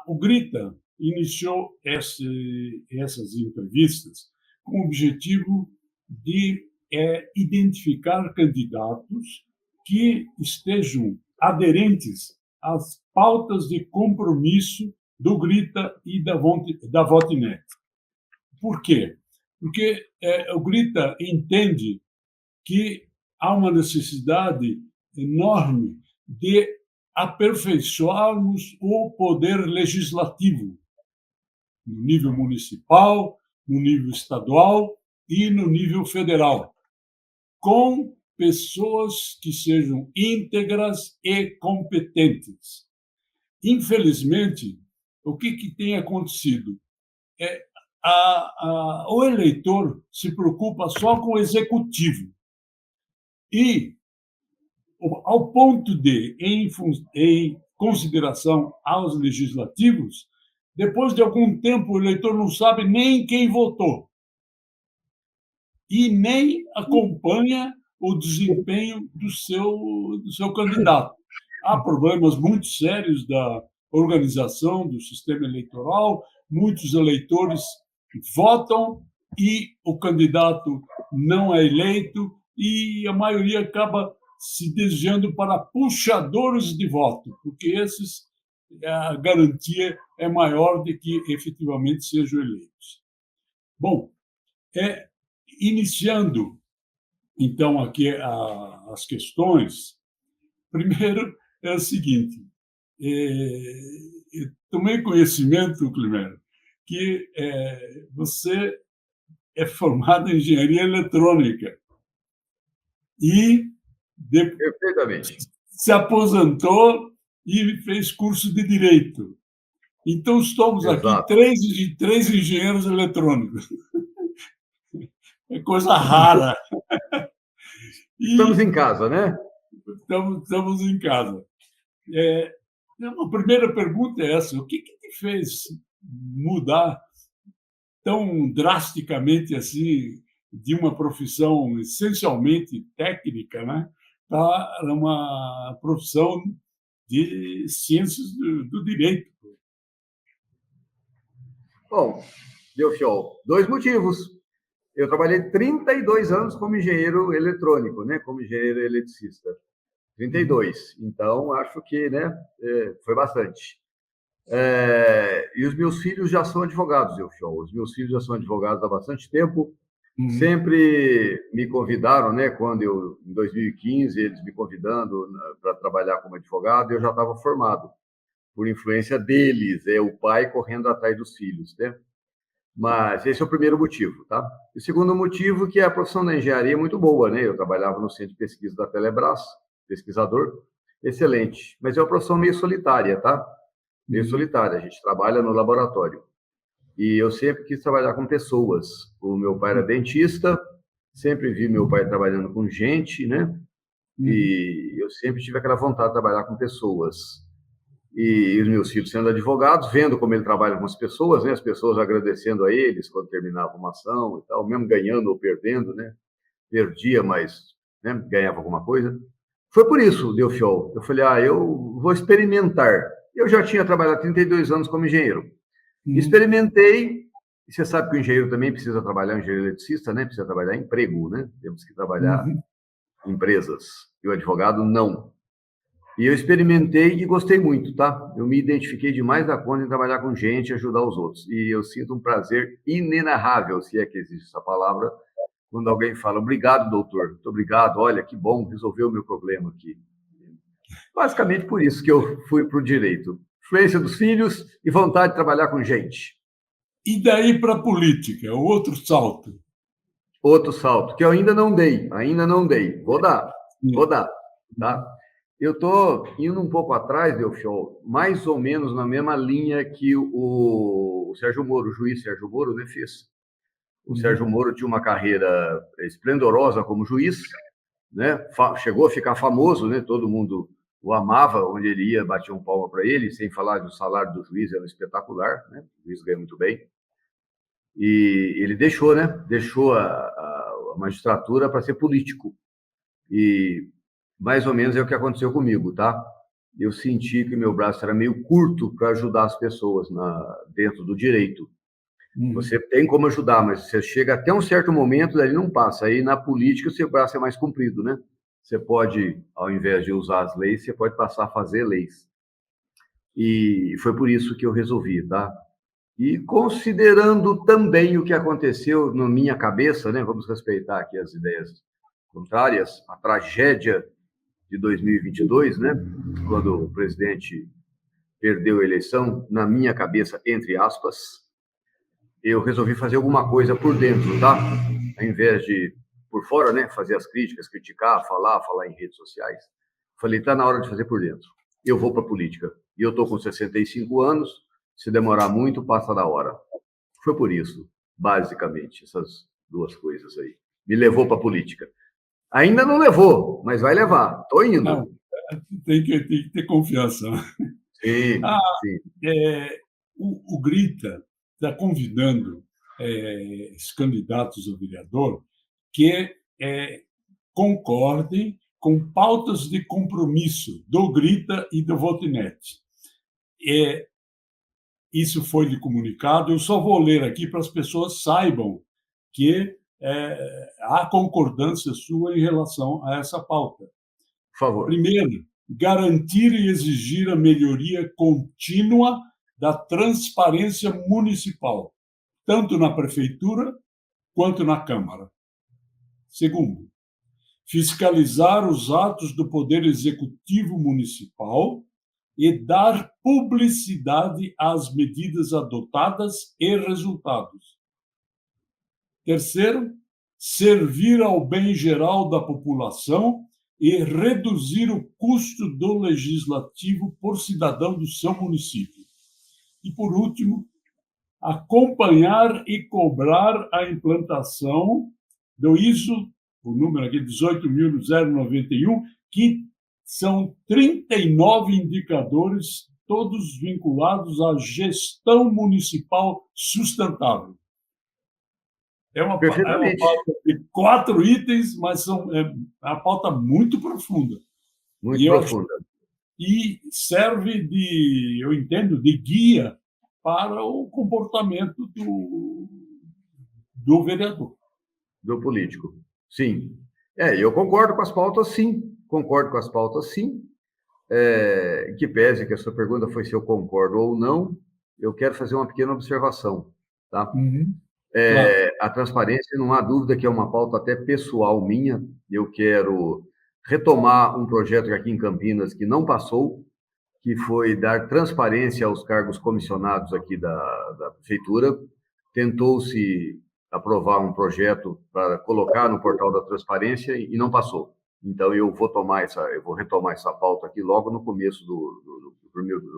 O Grita iniciou essas entrevistas com o objetivo de identificar candidatos que estejam aderentes às pautas de compromisso do Grita e da Votinet. Por quê? Porque o Grita entende que há uma necessidade enorme de aperfeiçoarmos o poder legislativo no nível municipal, no nível estadual e no nível federal, com pessoas que sejam íntegras e competentes. Infelizmente, o que tem acontecido? O eleitor se preocupa só com o executivo e, ao ponto de, em consideração aos legislativos, depois de algum tempo o eleitor não sabe nem quem votou e nem acompanha o desempenho do seu candidato. Há problemas muito sérios da organização do sistema eleitoral, muitos eleitores votam e o candidato não é eleito e a maioria acaba se desviando para puxadores de voto, porque esses a garantia é maior de que efetivamente sejam eleitos. Bom, iniciando então aqui as questões, primeiro é o seguinte: eu tomei conhecimento, Climero, que você é formado em engenharia eletrônica e perfeitamente se aposentou e fez curso de direito. Então, estamos Exato. aqui três engenheiros eletrônicos. É coisa rara. Estamos em casa, né? Estamos em casa. A primeira pergunta é essa: o que te fez mudar tão drasticamente assim de uma profissão essencialmente técnica, né, para uma profissão de ciências do direito? Bom, Delfiol, 2 motivos. Eu trabalhei 32 anos como engenheiro eletrônico, né, como engenheiro eletricista. 32. Então, acho que, né, foi bastante. E os meus filhos já são advogados, Delfiol. Os meus filhos já são advogados há bastante tempo. Sempre me convidaram, né, quando em 2015, eles me convidando para trabalhar como advogado, eu já estava formado, por influência deles, o pai correndo atrás dos filhos, né? Mas esse é o primeiro motivo, tá? O segundo motivo é que a profissão da engenharia é muito boa, né? Eu trabalhava no centro de pesquisa da Telebrás, pesquisador, excelente. Mas é uma profissão meio solitária, tá? Meio solitária. A gente trabalha no laboratório. E eu sempre quis trabalhar com pessoas. O meu pai era dentista, sempre vi meu pai trabalhando com gente, né? E eu sempre tive aquela vontade de trabalhar com pessoas. E os meus filhos sendo advogados, vendo como ele trabalha com as pessoas, né? As pessoas agradecendo a eles quando terminava uma ação e tal, mesmo ganhando ou perdendo, né? Perdia, mas, né, ganhava alguma coisa. Foi por isso, Delfiol. Eu falei, eu vou experimentar. Eu já tinha trabalhado 32 anos como engenheiro. Experimentei, e você sabe que o engenheiro também precisa trabalhar, o engenheiro eletricista, né? Precisa trabalhar em emprego, né? Temos que trabalhar em empresas. E o advogado, não. E eu experimentei e gostei muito, tá? Eu me identifiquei demais da conta em trabalhar com gente e ajudar os outros. E eu sinto um prazer inenarrável, se é que existe essa palavra, quando alguém fala, obrigado, doutor, muito obrigado, olha, que bom, resolveu o meu problema aqui. Basicamente por isso que eu fui para o direito. Influência dos filhos e vontade de trabalhar com gente. E daí para a política, o outro salto? Outro salto, que eu ainda não dei. Vou dar, tá? Eu estou indo um pouco atrás, Delfiol, mais ou menos na mesma linha que o Sérgio Moro, o juiz Sérgio Moro, né, fez. O Sérgio Moro tinha uma carreira esplendorosa como juiz, né? Chegou a ficar famoso, né? Todo mundo o amava, onde ele ia, batia um palma para ele, sem falar do salário do juiz, era espetacular, né? O juiz ganha muito bem. E ele deixou, né? Deixou a magistratura para ser político. E mais ou menos é o que aconteceu comigo, tá? eu senti que meu braço era meio curto para ajudar as pessoas dentro do direito. Você tem como ajudar, mas você chega até um certo momento, daí não passa. Aí na política, o seu braço é mais comprido, né? Você pode, ao invés de usar as leis, você pode passar a fazer leis. E foi por isso que eu resolvi, tá? E considerando também o que aconteceu na minha cabeça, né? Vamos respeitar aqui as ideias contrárias, a tragédia de 2022, né? Quando o presidente perdeu a eleição, na minha cabeça, entre aspas, eu resolvi fazer alguma coisa por dentro, tá? Ao invés de por fora, né? Fazer as críticas, criticar, falar em redes sociais. Falei, tá na hora de fazer por dentro. Eu vou para a política. E eu tô com 65 anos, se demorar muito, passa da hora. Foi por isso, basicamente, essas duas coisas aí. Me levou para a política. Ainda não levou, mas vai levar. Tô indo. Não, tem que ter confiança. Sim, sim. O Grita está convidando os candidatos a vereador que concordem com pautas de compromisso do Grita e do Votinete. Isso foi lhe comunicado. Eu só vou ler aqui para as pessoas saibam que há concordância sua em relação a essa pauta. Por favor. Primeiro, garantir e exigir a melhoria contínua da transparência municipal, tanto na prefeitura quanto na Câmara. Segundo, fiscalizar os atos do Poder Executivo Municipal e dar publicidade às medidas adotadas e resultados. Terceiro, servir ao bem geral da população e reduzir o custo do legislativo por cidadão do seu município. E, por último, acompanhar e cobrar a implantação do ISO, o número aqui 18.091, que são 39 indicadores, todos vinculados à gestão municipal sustentável. É uma pauta de 4 itens, mas é uma pauta muito profunda. Muito profunda. E serve eu entendo, de guia para o comportamento do vereador. Do político, sim. Eu concordo com as pautas, sim. Concordo com as pautas, sim. Que pese que a sua pergunta foi se eu concordo ou não, eu quero fazer uma pequena observação, tá? Claro. A transparência, não há dúvida que é uma pauta até pessoal minha. Eu quero retomar um projeto aqui em Campinas que não passou, que foi dar transparência aos cargos comissionados aqui da prefeitura. Tentou-se aprovar um projeto para colocar no portal da transparência e não passou. Então, eu vou retomar essa pauta aqui logo no começo do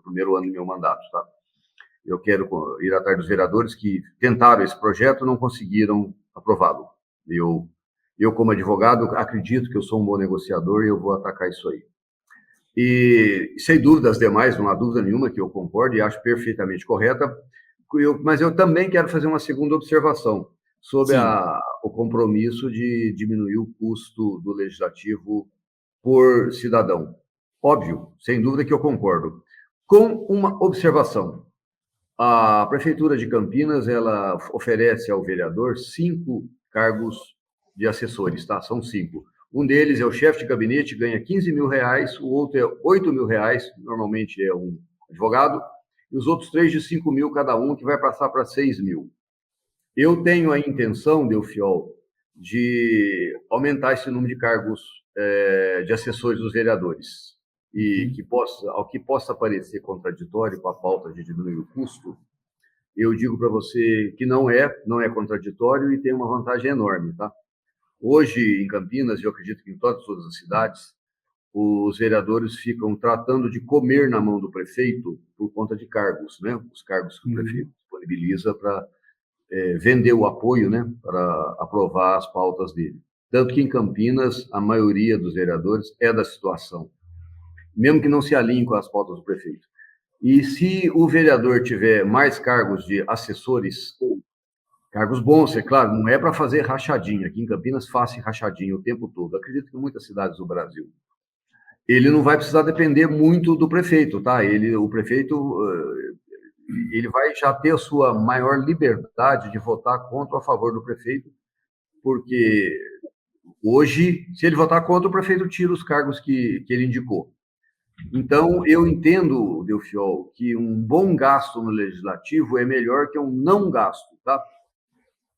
primeiro ano do meu mandato, tá? Eu quero ir atrás dos vereadores que tentaram esse projeto e não conseguiram aprová-lo. Eu, como advogado, acredito que eu sou um bom negociador e eu vou atacar isso aí. E, sem dúvida, as demais, não há dúvida nenhuma que eu concordo e acho perfeitamente correta, mas eu também quero fazer uma segunda observação sobre o compromisso de diminuir o custo do legislativo por cidadão. Óbvio, sem dúvida que eu concordo. Com uma observação. A Prefeitura de Campinas, ela oferece ao vereador 5 cargos de assessores, tá? São 5. Um deles é o chefe de gabinete, ganha R$15.000, o outro é R$8.000, normalmente é um advogado, e os outros 3 de 5.000 cada um, que vai passar para 6.000. Eu tenho a intenção, Delfiol, de aumentar esse número de cargos de assessores dos vereadores. E ao que possa parecer contraditório com a pauta de diminuir o custo, eu digo para você que não é contraditório e tem uma vantagem enorme, tá? Hoje, em Campinas, e eu acredito que em todas as cidades, os vereadores ficam tratando de comer na mão do prefeito por conta de cargos, né? Os cargos que o prefeito disponibiliza para vender o apoio, né? Para aprovar as pautas dele. Tanto que em Campinas, a maioria dos vereadores é da situação, mesmo que não se alinhe com as pautas do prefeito. E se o vereador tiver mais cargos de assessores, cargos bons, é claro, não é para fazer rachadinha. Aqui em Campinas, faça rachadinha o tempo todo. Acredito que em muitas cidades do Brasil. ele não vai precisar depender muito do prefeito, tá? O prefeito, ele vai já ter a sua maior liberdade de votar contra ou a favor do prefeito, porque hoje, se ele votar contra, o prefeito tira os cargos que ele indicou. Então, eu entendo, Delfiol, que um bom gasto no legislativo é melhor que um não gasto, tá?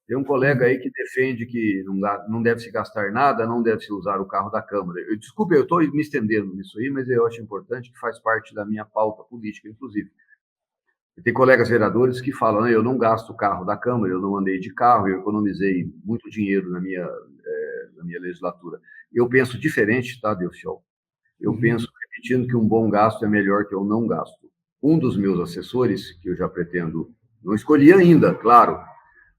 Tem um colega aí que defende que não deve se gastar nada, não deve se usar o carro da Câmara. Desculpe, eu estou me estendendo nisso aí, mas eu acho importante, que faz parte da minha pauta política, inclusive. Tem colegas vereadores que falam, eu não gasto o carro da Câmara, eu não andei de carro, eu economizei muito dinheiro na minha legislatura. Eu penso diferente, tá, Delfiol? Eu penso, repetindo, que um bom gasto é melhor que um não gasto. Um dos meus assessores, que eu já pretendo, não escolhi ainda, claro,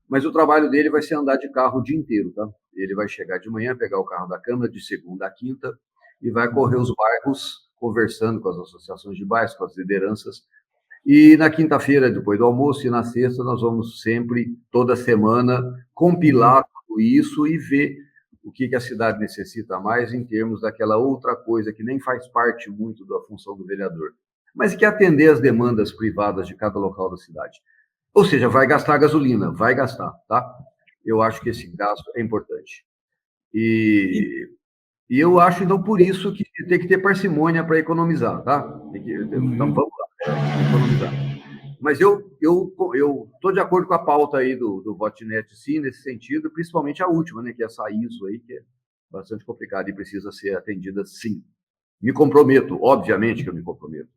mas o trabalho dele vai ser andar de carro o dia inteiro, tá? Ele vai chegar de manhã, pegar o carro da Câmara de segunda a quinta e vai correr os bairros, conversando com as associações de bairros, com as lideranças. E na quinta-feira, depois do almoço, e na sexta, nós vamos sempre, toda semana, compilar tudo isso e ver o que a cidade necessita mais em termos daquela outra coisa que nem faz parte muito da função do vereador, mas que é atender as demandas privadas de cada local da cidade. Ou seja, vai gastar gasolina, vai gastar, tá? Eu acho que esse gasto é importante. E eu acho, então, por isso que tem que ter parcimônia para economizar, tá? Então, vamos lá, economizar. Mas eu estou de acordo com a pauta aí do Votinet, sim, nesse sentido, principalmente a última, né, que é essa ISO aí, que é bastante complicada e precisa ser atendida, sim. Me comprometo, obviamente que eu me comprometo.